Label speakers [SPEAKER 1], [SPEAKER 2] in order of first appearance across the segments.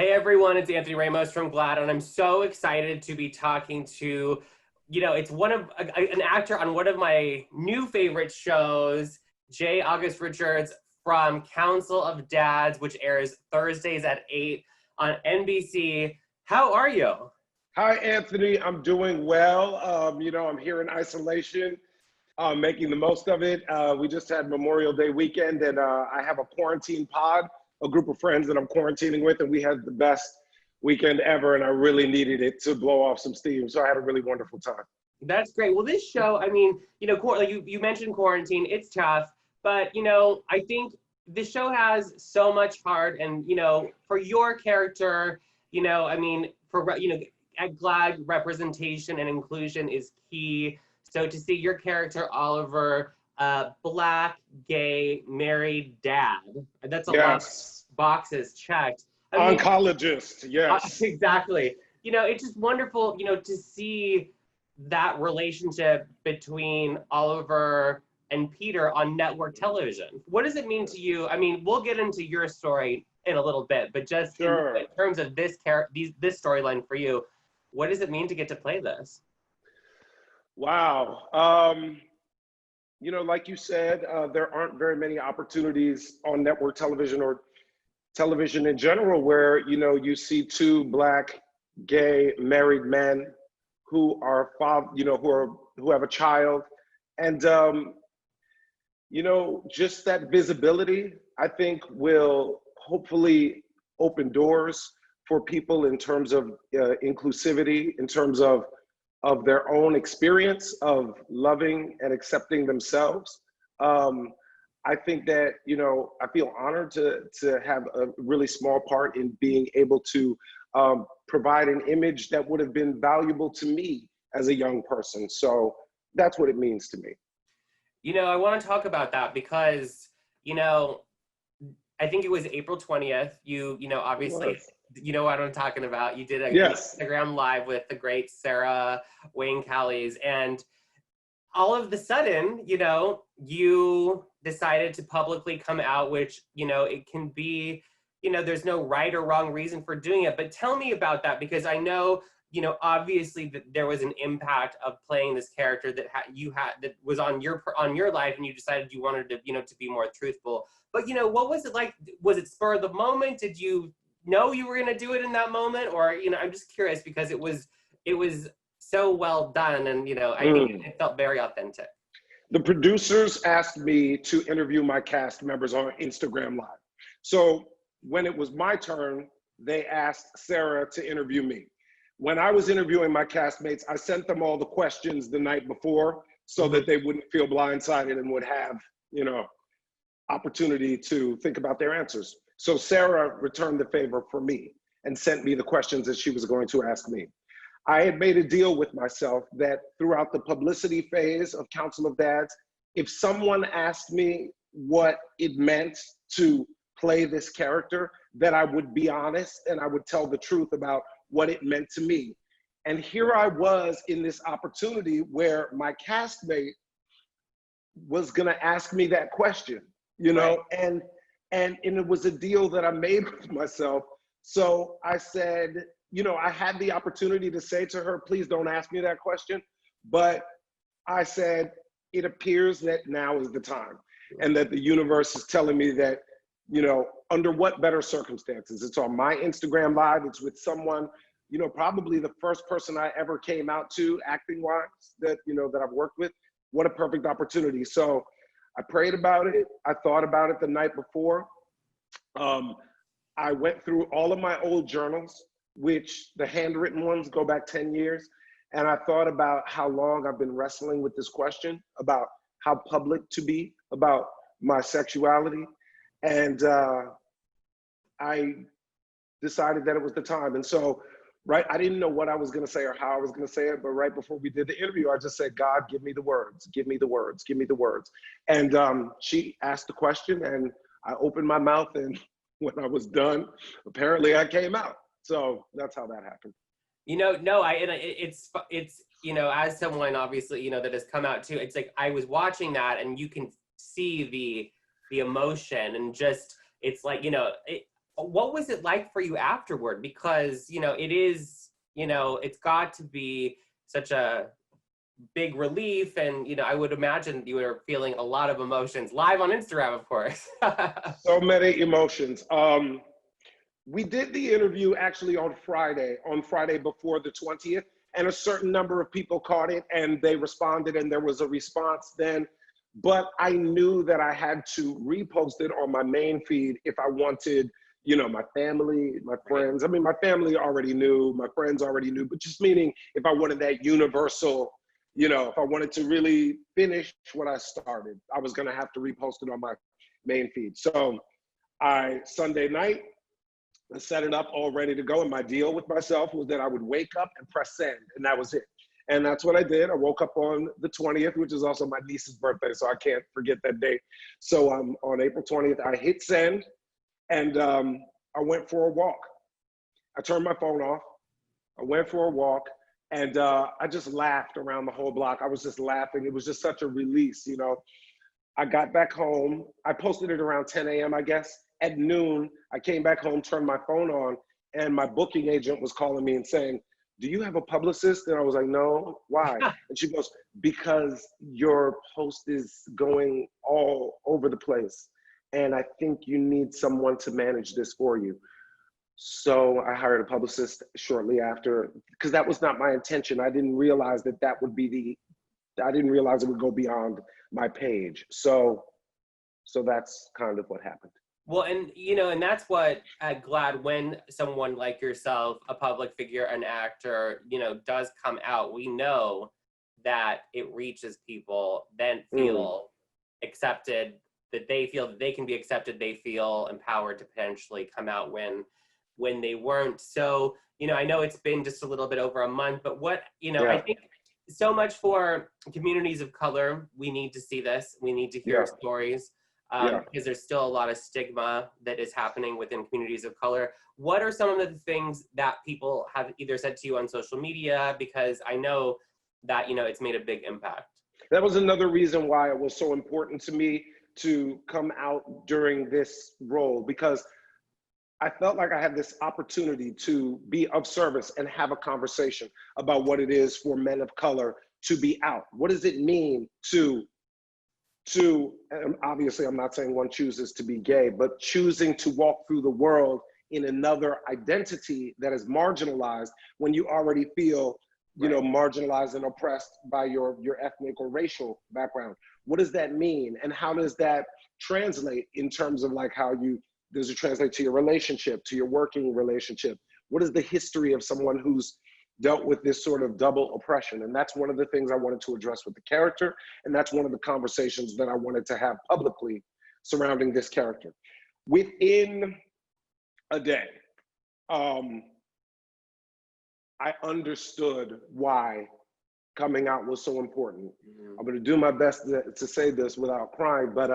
[SPEAKER 1] Hey everyone, it's Anthony Ramos from GLAAD, and I'm so excited to be talking to, it's an actor on one of my new favorite shows, J. August Richards from Council of Dads, which airs Thursdays at 8 on NBC. How are you?
[SPEAKER 2] Hi, Anthony. I'm doing well. I'm here in isolation, making the most of it. We just had Memorial Day weekend, and I have a quarantine pod, a group of friends that I'm quarantining with, and we had the best weekend ever, and I really needed it to blow off some steam. So I had a really wonderful time.
[SPEAKER 1] That's great. Well, this show, like you mentioned quarantine, it's tough, but, I think this show has so much heart and, for your character, at GLAAD, representation and inclusion is key. So to see your character, Oliver, Black, gay, married dad, that's a lot of boxes checked.
[SPEAKER 2] Oncologist, yes.
[SPEAKER 1] Exactly. It's just wonderful, to see that relationship between Oliver and Peter on network television. What does it mean to you? We'll get into your story in a little bit, but just
[SPEAKER 2] sure.
[SPEAKER 1] in terms of this storyline for you, what does it mean to get to play this?
[SPEAKER 2] Wow. Like you said, there aren't very many opportunities on network television or television in general where, you see two Black, gay, married men who are who have a child. And, just that visibility, I think, will hopefully open doors for people in terms of inclusivity, in terms of their own experience of loving and accepting themselves. I think that, I feel honored to have a really small part in being able to provide an image that would have been valuable to me as a young person. So that's what it means to me.
[SPEAKER 1] I want to talk about that because, I think it was April 20th. Obviously, you know what I'm talking about. You did an Instagram live with the great Sarah Wayne Callies, and all of the sudden, you decided to publicly come out, which, it can be, there's no right or wrong reason for doing it. But tell me about that, because I know, obviously that there was an impact of playing this character that that was on your life, and you decided you wanted to, to be more truthful. But, what was it like? Was it spur of the moment? Did you know you were going to do it in that moment? Or, I'm just curious because it was so well done. And, I think it felt very authentic.
[SPEAKER 2] The producers asked me to interview my cast members on Instagram Live. So when it was my turn, they asked Sarah to interview me. When I was interviewing my castmates, I sent them all the questions the night before so that they wouldn't feel blindsided and would have, opportunity to think about their answers. So Sarah returned the favor for me and sent me the questions that she was going to ask me. I had made a deal with myself that throughout the publicity phase of Council of Dads, if someone asked me what it meant to play this character, that I would be honest and I would tell the truth about what it meant to me. And here I was in this opportunity where my castmate was gonna ask me that question, and it was a deal that I made with myself. So I said, I had the opportunity to say to her, please don't ask me that question. But I said, it appears that now is the time, and that the universe is telling me that, under what better circumstances? It's on my Instagram Live, it's with someone, probably the first person I ever came out to acting wise that I've worked with. What a perfect opportunity. So I prayed about it. I thought about it the night before. I went through all of my old journals, which the handwritten ones go back 10 years. And I thought about how long I've been wrestling with this question about how public to be about my sexuality. And I decided that it was the time. And so, I didn't know what I was going to say or how I was going to say it, but right before we did the interview, I just said, God, give me the words, give me the words, give me the words. And she asked the question and I opened my mouth, and when I was done, apparently I came out. So that's how that happened.
[SPEAKER 1] It's as someone obviously, that has come out too, it's like I was watching that and you can see the emotion and just, it's like, what was it like for you afterward? Because, you know, it is, you know, it's got to be such a big relief. And, you know, I would imagine you were feeling a lot of emotions live on Instagram, of course.
[SPEAKER 2] So many emotions. We did the interview actually on Friday before the 20th, and a certain number of people caught it and they responded and there was a response then. But I knew that I had to repost it on my main feed if I wanted, you know, my family, my friends. I mean, my family already knew, my friends already knew, but just meaning if I wanted that universal, you know, if I wanted to really finish what I started, I was gonna have to repost it on my main feed. So Sunday night, I set it up all ready to go. And my deal with myself was that I would wake up and press send, and that was it. And that's what I did. I woke up on the 20th, which is also my niece's birthday, so I can't forget that date. So on April 20th, I hit send, and I went for a walk. I turned my phone off. I went for a walk, and I just laughed around the whole block. I was just laughing. It was just such a release, you know. I got back home. I posted it around 10 a.m., I guess. At noon, I came back home, turned my phone on, and my booking agent was calling me and saying, "Do you have a publicist?" And I was like, "No, why?" And she goes, "Because your post is going all over the place, and I think you need someone to manage this for you." So I hired a publicist shortly after, because that was not my intention. I didn't realize that I didn't realize it would go beyond my page. So that's kind of what happened.
[SPEAKER 1] Well, and you know, and that's what at GLAAD, when someone like yourself, a public figure, an actor, you know, does come out, we know that it reaches people, then feel accepted, that they feel that they can be accepted, they feel empowered to potentially come out when they weren't. So, you know, I know it's been just a little bit over a month, but what, you know, I think so much for communities of color, we need to see this, we need to hear stories. Because there's still a lot of stigma that is happening within communities of color. What are some of the things that people have either said to you on social media? Because I know that, you know, it's made a big impact.
[SPEAKER 2] That was another reason why it was so important to me to come out during this role, because I felt like I had this opportunity to be of service and have a conversation about what it is for men of color to be out. What does it mean to and obviously I'm not saying one chooses to be gay, but choosing to walk through the world in another identity that is marginalized when you already feel, you know, marginalized and oppressed by your ethnic or racial background. What does that mean? And how does that translate in terms of like does it translate to your relationship, to your working relationship? What is the history of someone who's dealt with this sort of double oppression? And that's one of the things I wanted to address with the character. And that's one of the conversations that I wanted to have publicly surrounding this character. Within a day, I understood why coming out was so important. I'm gonna do my best to say this without crying, but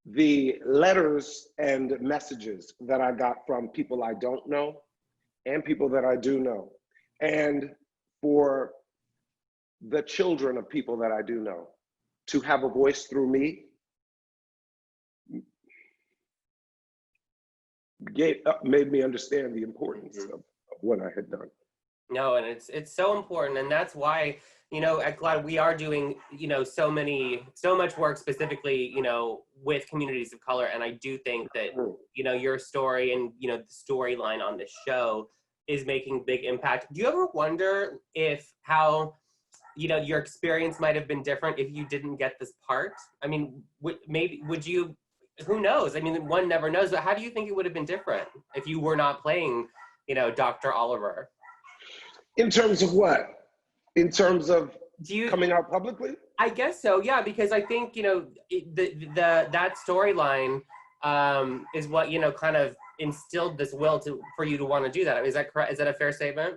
[SPEAKER 2] the letters and messages that I got from people I don't know and people that I do know, and for the children of people that I do know to have a voice through me made me understand the importance of what I had done.
[SPEAKER 1] No, and it's so important, and that's why, you know, at GLAAD we are doing, you know, so much work specifically, you know, with communities of color, and I do think that, you know, your story and, you know, the storyline on this show is making big impact. Do you ever wonder how, you know, your experience might have been different if you didn't get this part? I mean, would you, who knows? I mean, one never knows, but how do you think it would have been different if you were not playing, you know, Dr. Oliver?
[SPEAKER 2] In terms of what? In terms of coming out publicly?
[SPEAKER 1] I guess so, yeah, because I think, you know, that storyline is what, you know, kind of instilled this will for you to want to do that. Is that correct? Is that a fair statement?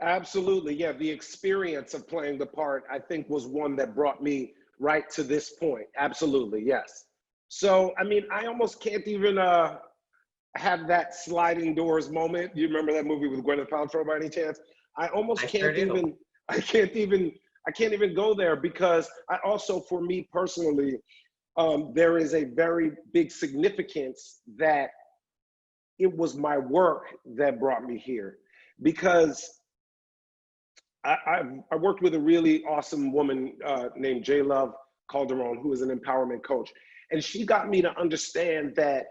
[SPEAKER 2] Absolutely, yeah. The experience of playing the part, I think, was one that brought me right to this point. Absolutely, yes. So, I mean, I almost can't even have that sliding doors moment. You remember that movie with Gwyneth Paltrow by any chance? I can't even go there, because I also, for me personally, there is a very big significance that it was my work that brought me here, because I worked with a really awesome woman named J. Love Calderon, who is an empowerment coach. And she got me to understand that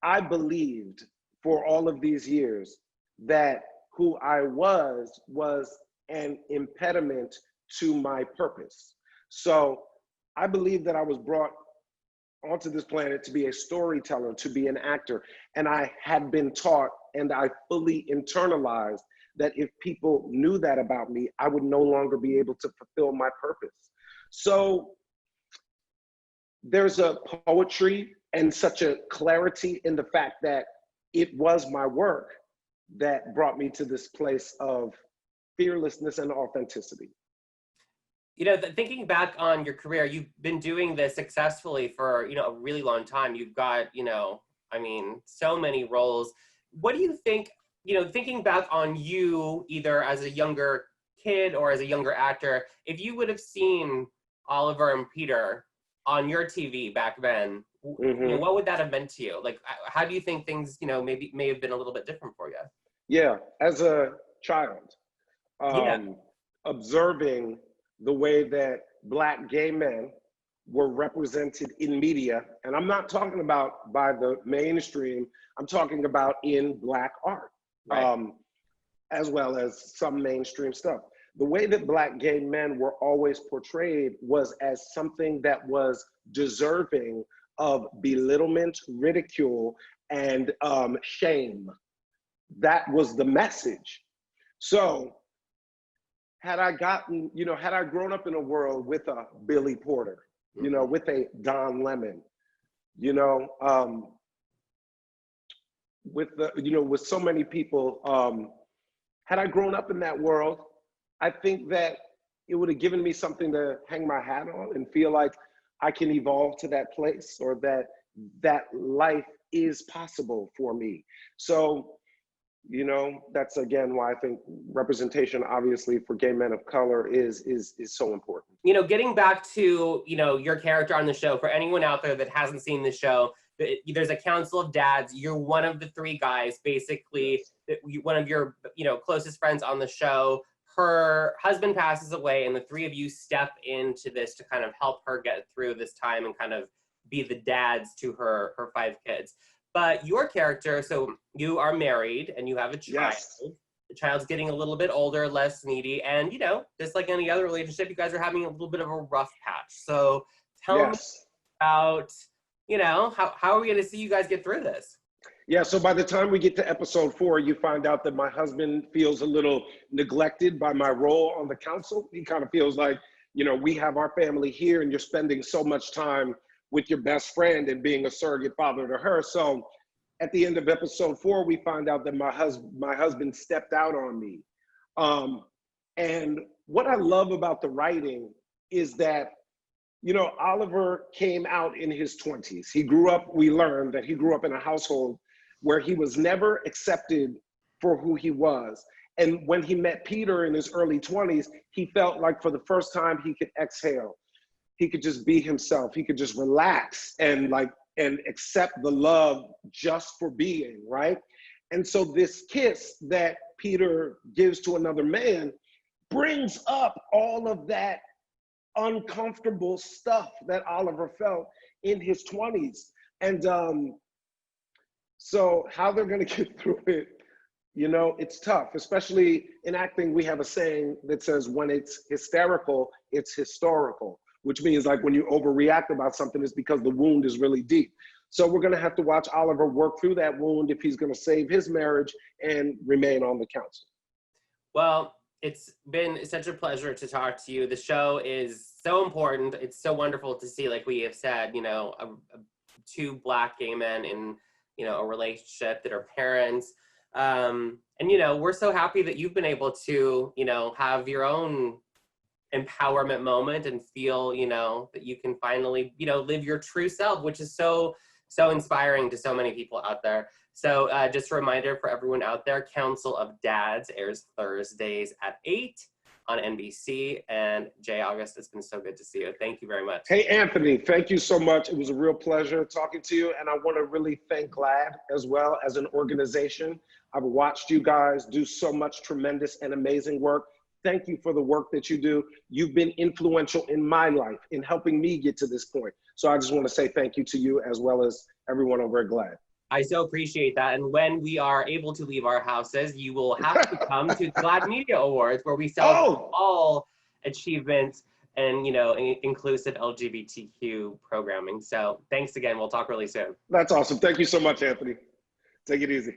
[SPEAKER 2] I believed for all of these years that who I was an impediment to my purpose. So I believe that I was brought onto this planet to be a storyteller, to be an actor. And I had been taught, and I fully internalized, that if people knew that about me, I would no longer be able to fulfill my purpose. So there's a poetry and such a clarity in the fact that it was my work that brought me to this place of fearlessness and authenticity.
[SPEAKER 1] You know, thinking back on your career, you've been doing this successfully for, you know, a really long time. You've got, you know, I mean, so many roles. What do you think, you know, thinking back on you, either as a younger kid or as a younger actor, if you would have seen Oliver and Peter on your TV back then, you know, what would that have meant to you? Like, how do you think things, you know, may have been a little bit different for you?
[SPEAKER 2] Yeah, as a child, observing the way that Black gay men were represented in media, and I'm not talking about by the mainstream, I'm talking about in Black art, right. As well as some mainstream stuff. The way that Black gay men were always portrayed was as something that was deserving of belittlement, ridicule, and shame. That was the message. So had I gotten, you know, had I grown up in a world with a Billy Porter, you know, with a Don Lemon, you know, with the, you know, with so many people, had I grown up in that world, I think that it would have given me something to hang my hat on and feel like I can evolve to that place, or that life is possible for me. So, you know, that's again why I think representation, obviously, for gay men of color is so important.
[SPEAKER 1] You know, getting back to, you know, your character on the show, for anyone out there that hasn't seen the show, there's a council of dads. You're one of the three guys, basically, one of your, you know, closest friends on the show. Her husband passes away, and the three of you step into this to kind of help her get through this time and kind of be the dads to her 5 kids. But your character, so you are married and you have a child. Yes. The child's getting a little bit older, less needy, and, you know, just like any other relationship, you guys are having a little bit of a rough patch. So tell me about, you know, how are we going to see you guys get through this?
[SPEAKER 2] Yeah, so by the time we get to episode 4, you find out that my husband feels a little neglected by my role on the council. He kind of feels like, you know, we have our family here and you're spending so much time with your best friend and being a surrogate father to her. So at the end of episode 4, we find out that my husband stepped out on me. And what I love about the writing is that, you know, Oliver came out in his 20s. He grew up, we learned that he grew up in a household where he was never accepted for who he was. And when he met Peter in his early 20s, he felt like for the first time he could exhale. He could just be himself. He could just relax and accept the love just for being, right? And so this kiss that Peter gives to another man brings up all of that uncomfortable stuff that Oliver felt in his 20s. And so how they're gonna get through it, you know, it's tough, especially in acting. We have a saying that says when it's hysterical, it's historical, which means like when you overreact about something, it's because the wound is really deep. So we're gonna have to watch Oliver work through that wound if he's gonna save his marriage and remain on the council.
[SPEAKER 1] Well, it's been such a pleasure to talk to you. The show is so important. It's so wonderful to see, like we have said, you know, 2 Black gay men in, you know, a relationship that are parents. And, you know, we're so happy that you've been able to, you know, have your own empowerment moment and feel, you know, that you can finally, you know, live your true self, which is so inspiring to so many people out there. So just a reminder for everyone out there, Council of Dads airs Thursdays at 8 on NBC. And Jay, August, it's been so good to see you. Thank you very much.
[SPEAKER 2] Hey, Anthony, thank you so much. It was a real pleasure talking to you. And I want to really thank GLAAD as well as an organization. I've watched you guys do so much tremendous and amazing work. Thank you for the work that you do. You've been influential in my life in helping me get to this point. So I just want to say thank you to you as well as everyone over at GLAAD.
[SPEAKER 1] I so appreciate that. And when we are able to leave our houses, you will have to come to the GLAAD Media Awards, where we celebrate all achievements and, you know, inclusive LGBTQ programming. So thanks again. We'll talk really soon.
[SPEAKER 2] That's awesome. Thank you so much, Anthony. Take it easy.